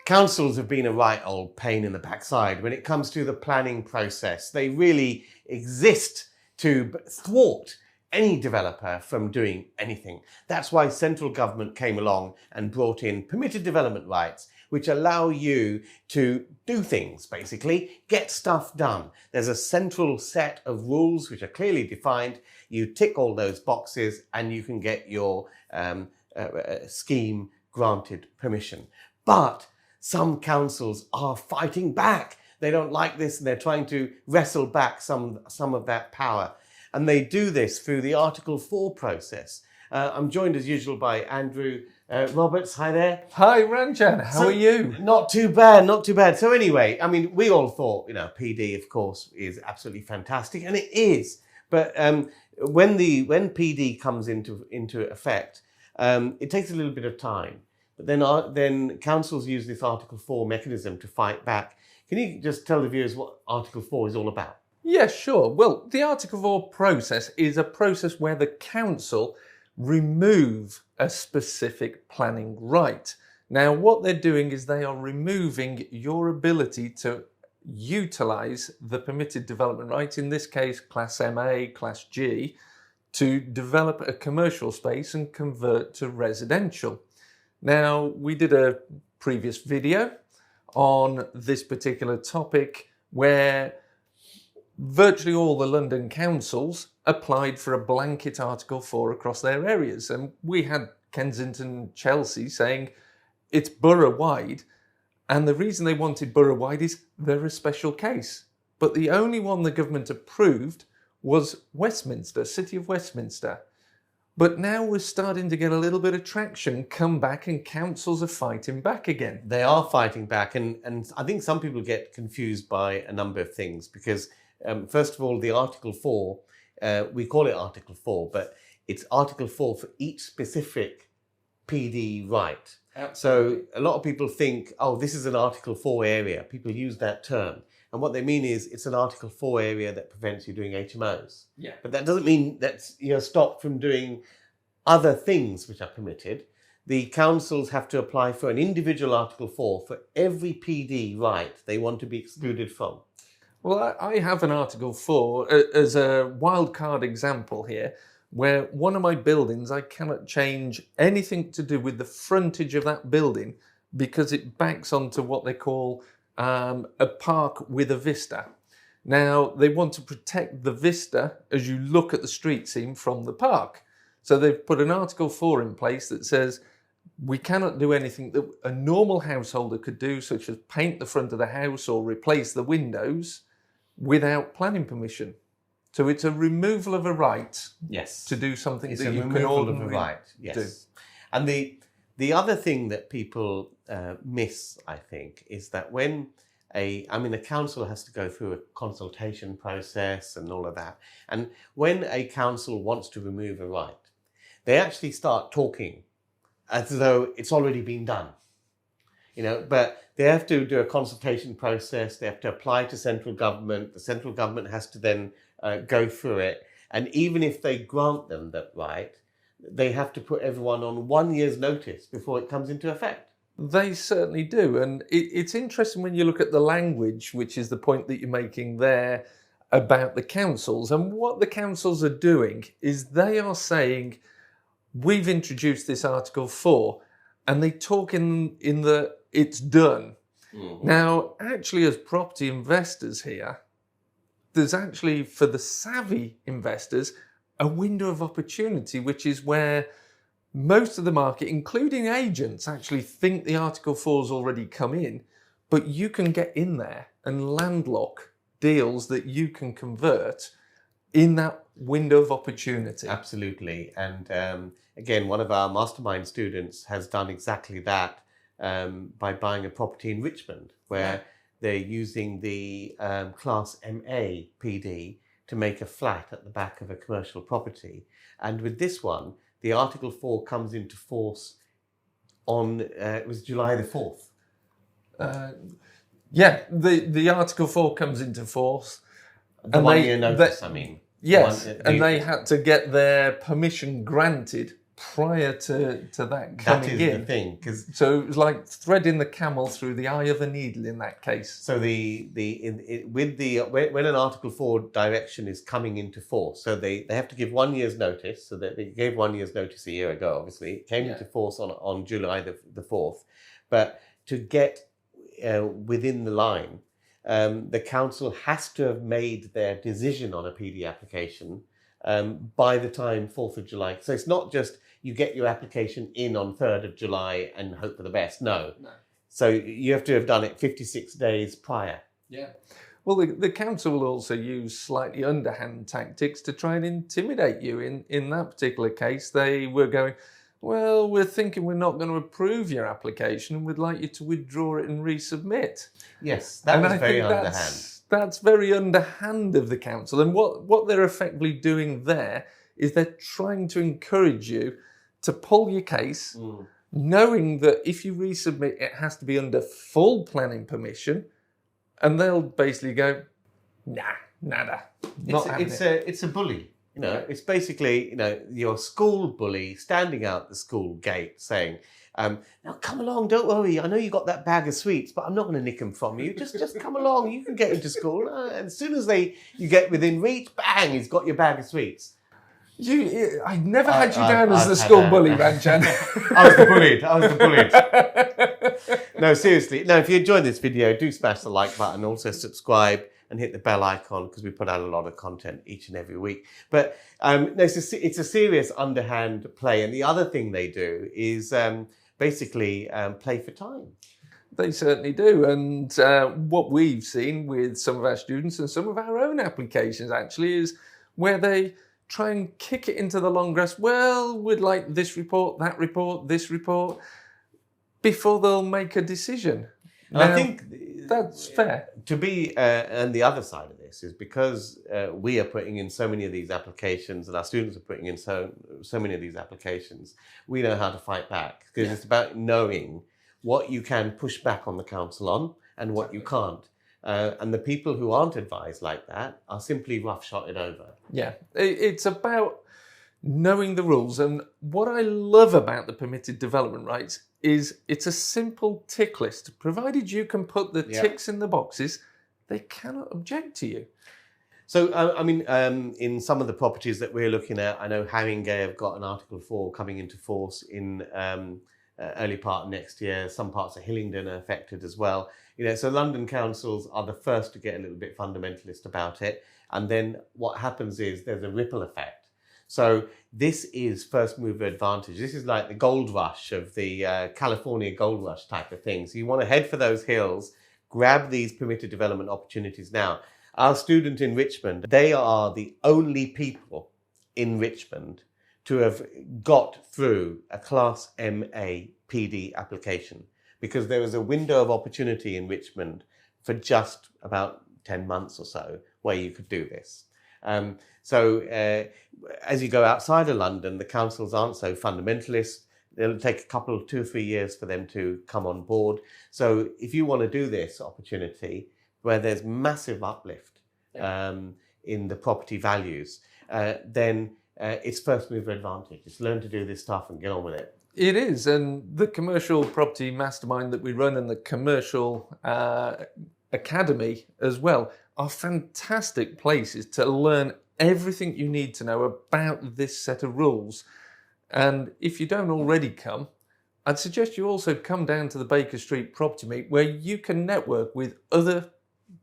councils have been a right old pain in the backside when it comes to the planning process. They really exist to thwart any developer from doing anything. That's why central government came along and brought in permitted development rights, which allow you to do things, basically, get stuff done. There's a central set of rules which are clearly defined. You tick all those boxes and you can get your scheme granted permission. But some councils are fighting back. They don't like this and they're trying to wrestle back some of that power. And they do this through the Article 4 process. I'm joined as usual by Andrew Roberts. Hi there. Hi Ranjan, how are you? Not too bad, not too bad. So anyway, I mean, we all thought, PD, of course, is absolutely fantastic, and it is. But when PD comes into effect, it takes a little bit of time. But then councils use this Article 4 mechanism to fight back. Can you just tell the viewers what Article 4 is all about? Yeah, sure. Well, the Article 4 process is a process where the council remove a specific planning right. Now, what they're doing is they are removing your ability to utilise the permitted development right, in this case Class MA, Class G, to develop a commercial space and convert to residential. Now, we did a previous video on this particular topic where virtually all the London councils applied for a blanket Article 4 across their areas. And we had Kensington, Chelsea saying it's borough-wide. And the reason they wanted borough-wide is they're a special case. But the only one the government approved was Westminster, City of Westminster. But now we're starting to get a little bit of traction come back, and councils are fighting back again. They are fighting back. And I think some people get confused by a number of things because first of all, the Article 4, we call it Article 4, but it's Article 4 for each specific PD right. Absolutely. So a lot of people think, oh, this is an Article 4 area. People use that term. And what they mean is it's an Article 4 area that prevents you doing HMOs. Yeah. But that doesn't mean that you're stopped from doing other things which are permitted. The councils have to apply for an individual Article 4 for every PD right they want to be excluded from. Well, I have an Article 4 as a wildcard example here, where one of my buildings, I cannot change anything to do with the frontage of that building because it backs onto what they call a park with a vista. Now, they want to protect the vista as you look at the street scene from the park. So they've put an Article 4 in place that says we cannot do anything that a normal householder could do, such as paint the front of the house or replace the windows, without planning permission. So it's a removal of a right to do something it's that a you can removal of a ordinarily right. Yes. do. And the other thing that people miss, I think, is that when a council has to go through a consultation process and all of that. And when a council wants to remove a right, they actually start talking as though it's already been done. But they have to do a consultation process. They have to apply to central government. The central government has to then go through it. And even if they grant them that right, they have to put everyone on 1 year's notice before it comes into effect. They certainly do. And it's interesting when you look at the language, which is the point that you're making there about the councils. And what the councils are doing is they are saying, we've introduced this Article 4, and they talk in the it's done. Mm-hmm. Now, actually, as property investors here, there's actually, for the savvy investors, a window of opportunity, which is where most of the market, including agents, actually think the Article 4's already come in, but you can get in there and landlock deals that you can convert in that window of opportunity. Absolutely. And again, one of our Mastermind students has done exactly that by buying a property in Richmond, where they're using the Class MA PD to make a flat at the back of a commercial property. And with this one, the Article 4 comes into force on, it was July the 4th. The Article 4 comes into force. The 1 year notice, I mean. Yes, and they had to get their permission granted prior to that That coming is in. the thing, because So it was like threading the camel through the eye of a needle in that case. so when an Article 4 direction is coming into force, so they have to give 1 year's notice. So that they gave 1 year's notice a year ago. Obviously, it came into force on July the 4th. But to get within the line, the council has to have made their decision on a PD application by the time 4th of July. So it's not just you get your application in on 3rd of July and hope for the best. No. So you have to have done it 56 days prior. Yeah. Well, the council will also use slightly underhand tactics to try and intimidate you. In that particular case, they were going, well, we're thinking we're not going to approve your application and we'd like you to withdraw it and resubmit. Yes, that was very underhand. That's very underhand of the council. And what they're effectively doing there is they're trying to encourage you to pull your case, knowing that if you resubmit, it has to be under full planning permission. And they'll basically go, nah, nada. It's a bully. You know, it's basically, you know, your school bully standing out the school gate saying, now come along, don't worry. I know you got that bag of sweets, but I'm not going to nick them from you. Just come along. You can get into school. And as soon as you get within reach, bang, he's got your bag of sweets. I never had you down as the school bully, Ranjan. I was the bullied. No, seriously. No, if you enjoyed this video, do smash the like button. Also subscribe and hit the bell icon because we put out a lot of content each and every week. But it's a serious underhand play. And the other thing they do is basically play for time. They certainly do. And what we've seen with some of our students and some of our own applications actually is where they try and kick it into the long grass. Well, we'd like this report, that report, this report, before they'll make a decision. And I think that's fair. To be, and the other side of this is because we are putting in so many of these applications and our students are putting in so many of these applications, we know how to fight back. Because it's about knowing what you can push back on the council on and what you can't. And the people who aren't advised like that are simply roughshotted over. Yeah, it's about knowing the rules. And what I love about the permitted development rights is it's a simple tick list. Provided you can put the ticks in the boxes, they cannot object to you. So, in some of the properties that we're looking at, I know Haringey have got an Article 4 coming into force in early part of next year. Some parts of Hillingdon are affected as well. You know, so London councils are the first to get a little bit fundamentalist about it. And then what happens is there's a ripple effect. So this is first mover advantage. This is like the gold rush of the California gold rush type of thing. So you want to head for those hills, grab these permitted development opportunities now. Our student in Richmond, they are the only people in Richmond to have got through a Class MA PD application, because there was a window of opportunity in Richmond for just about 10 months or so where you could do this. So as you go outside of London, the councils aren't so fundamentalist. It'll take a couple, 2 or 3 years for them to come on board. So if you want to do this opportunity where there's massive uplift in the property values, then it's first mover advantage. Just learn to do this stuff and get on with it. It is, and the commercial property mastermind that we run and the commercial academy as well are fantastic places to learn everything you need to know about this set of rules. And if you don't already come, I'd suggest you also come down to the Baker Street Property Meet, where you can network with other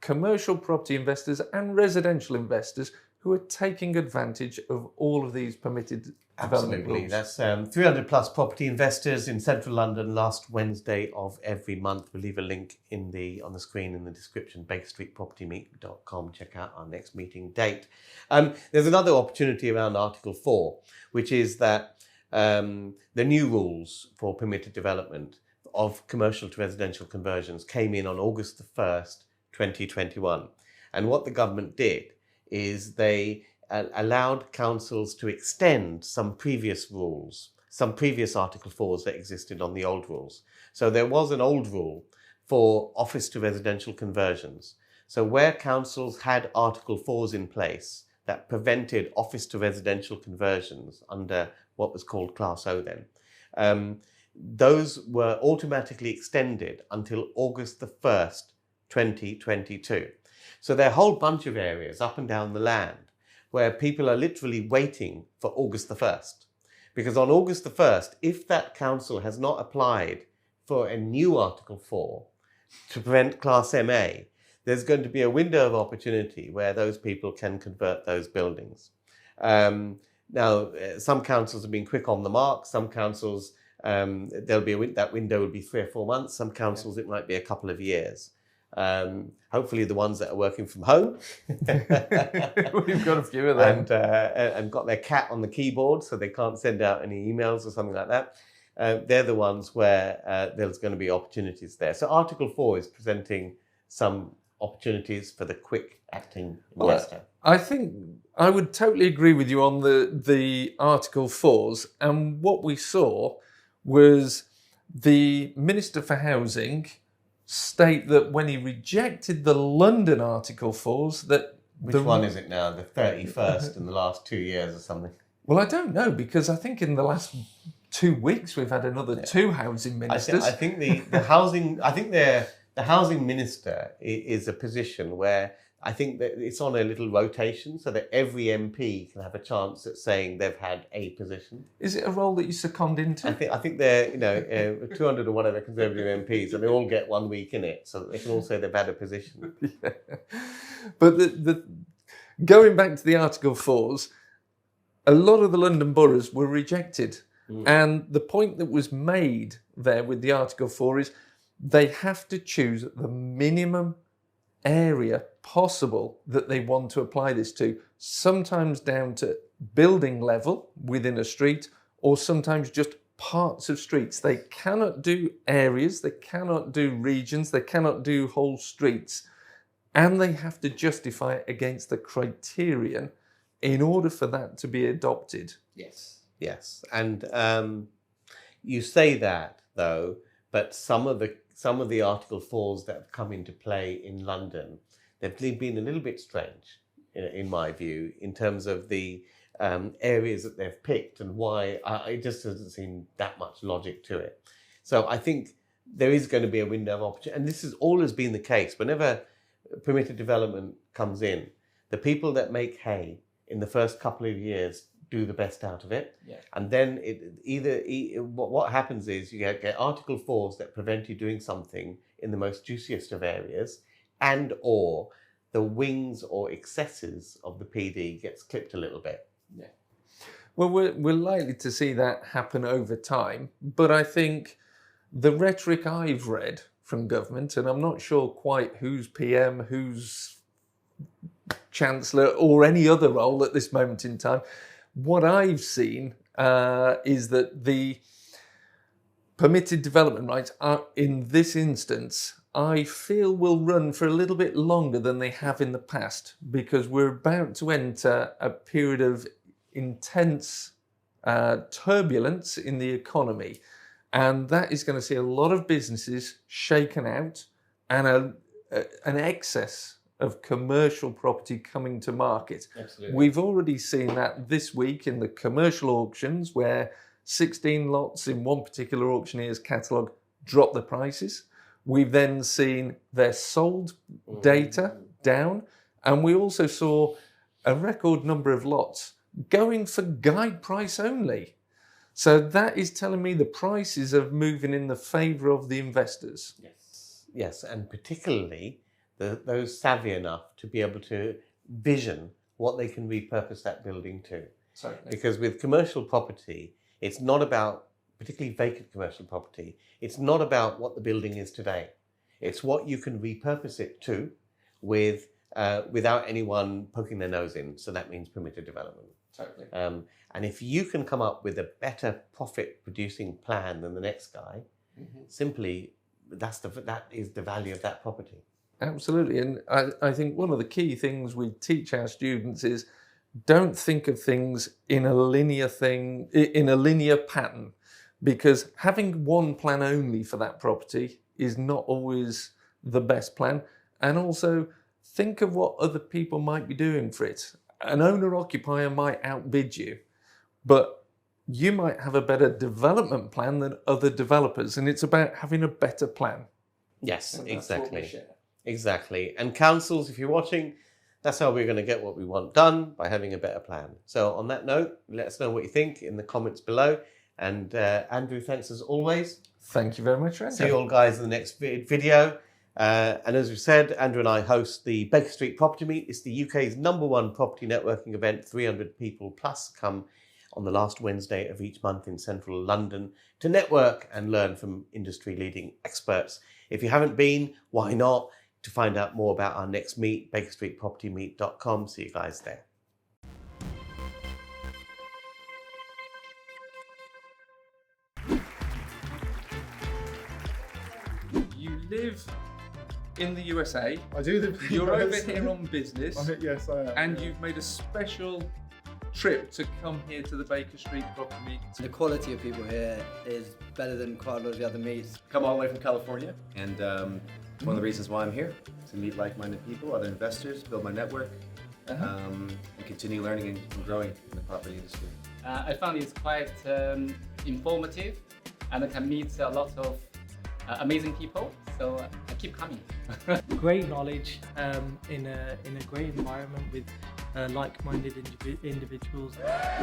commercial property investors and residential investors who are taking advantage of all of these permitted development rules. That's 300 plus property investors in central London last Wednesday of every month. We'll leave a link on the screen in the description, bakerstreetpropertymeet.com. Check out our next meeting date. There's another opportunity around Article 4, which is that the new rules for permitted development of commercial to residential conversions came in on August the 1st, 2021. And what the government did is they allowed councils to extend some previous rules, some previous Article 4s that existed on the old rules. So there was an old rule for office to residential conversions. So where councils had Article 4s in place that prevented office to residential conversions under what was called Class O then. Those were automatically extended until August the 1st, 2022. So there are a whole bunch of areas up and down the land where people are literally waiting for August the 1st. Because on August the 1st, if that council has not applied for a new Article 4 to prevent Class MA, there's going to be a window of opportunity where those people can convert those buildings. Now, some councils have been quick on the mark. Some councils, there'll be that window will be 3 or 4 months. Some councils, it might be a couple of years. Hopefully the ones that are working from home. We've got a few of them. And got their cat on the keyboard so they can't send out any emails or something like that. They're the ones where there's going to be opportunities there. So Article 4 is presenting some opportunities for the quick acting investor. I think I would totally agree with you on the Article 4s. And what we saw was the Minister for Housing state that when he rejected the London Article 4s, that... Which one is it now? The 31st in the last 2 years or something? Well, I don't know, because I think in the last 2 weeks we've had another 2 housing ministers. I think the housing... I think the housing minister is a position where I think that it's on a little rotation so that every MP can have a chance at saying they've had a position. Is it a role that you second into? I think they're 200 or whatever Conservative MPs, and they all get 1 week in it, so they can all say they've had a position. Yeah. But going back to the Article 4s, a lot of the London boroughs were rejected, and the point that was made there with the Article 4 is they have to choose the minimum area possible that they want to apply this to, sometimes down to building level within a street, or sometimes just parts of streets. They cannot do areas, they cannot do regions, they cannot do whole streets, and they have to justify it against the criterion in order for that to be adopted. Yes. And you say that though, but some of the Article 4s that have come into play in London, they've been a little bit strange, in my view, in terms of the areas that they've picked and why. It just doesn't seem that much logic to it. So I think there is going to be a window of opportunity, and this has always been the case. Whenever permitted development comes in, the people that make hay in the first couple of years do the best out of it. Yeah. And then what happens is you get Article 4s that prevent you doing something in the most juiciest of areas, and or the wings or excesses of the PD gets clipped a little bit. Yeah. Well, we're likely to see that happen over time, but I think the rhetoric I've read from government, and I'm not sure quite who's PM, who's Chancellor, or any other role at this moment in time, what I've seen is that the permitted development rights are, in this instance, I feel will run for a little bit longer than they have in the past, because we're about to enter a period of intense turbulence in the economy. And that is going to see a lot of businesses shaken out and an excess of commercial property coming to market. Absolutely. We've already seen that this week in the commercial auctions, where 16 lots in one particular auctioneer's catalogue drop the prices. We've then seen their sold data down, and we also saw a record number of lots going for guide price only. So that is telling me the prices are moving in the favour of the investors. Yes, and particularly those savvy enough to be able to vision what they can repurpose that building to. Certainly. Because with commercial property, it's not about, particularly vacant commercial property, it's not about what the building is today. It's what you can repurpose it to without anyone poking their nose in. So that means permitted development. Totally. And if you can come up with a better profit-producing plan than the next guy, simply that is the value of that property. Absolutely. And I think one of the key things we teach our students is don't think of things in a linear pattern, because having one plan only for that property is not always the best plan. And also think of what other people might be doing for it. An owner-occupier might outbid you, but you might have a better development plan than other developers, and it's about having a better plan. Yes, And that's what we exactly. share. Exactly. And councils, if you're watching, that's how we're going to get what we want done, by having a better plan. So on that note, let us know what you think in the comments below. And Andrew, thanks as always. Thank you very much, Ranjan. See you all guys in the next video. And as we said, Andrew and I host the Baker Street Property Meet. It's the UK's #1 property networking event. 300 people plus come on the last Wednesday of each month in central London to network and learn from industry leading experts. If you haven't been, why not? To find out more about our next meet, bakerstreetpropertymeet.com. See you guys there. You live in the USA. I do live. You're over here on business. Yes, I am. And you've made a special trip to come here to the Baker Street Property Meet. The quality of people here is better than quite a lot of the other meets. Come all the way from California, and it's one of the reasons why I'm here, to meet like-minded people, other investors, build my network, and continue learning and growing in the property industry. I found it's quite informative, and I can meet a lot of amazing people, so I keep coming. Great knowledge in a great environment with like-minded individuals.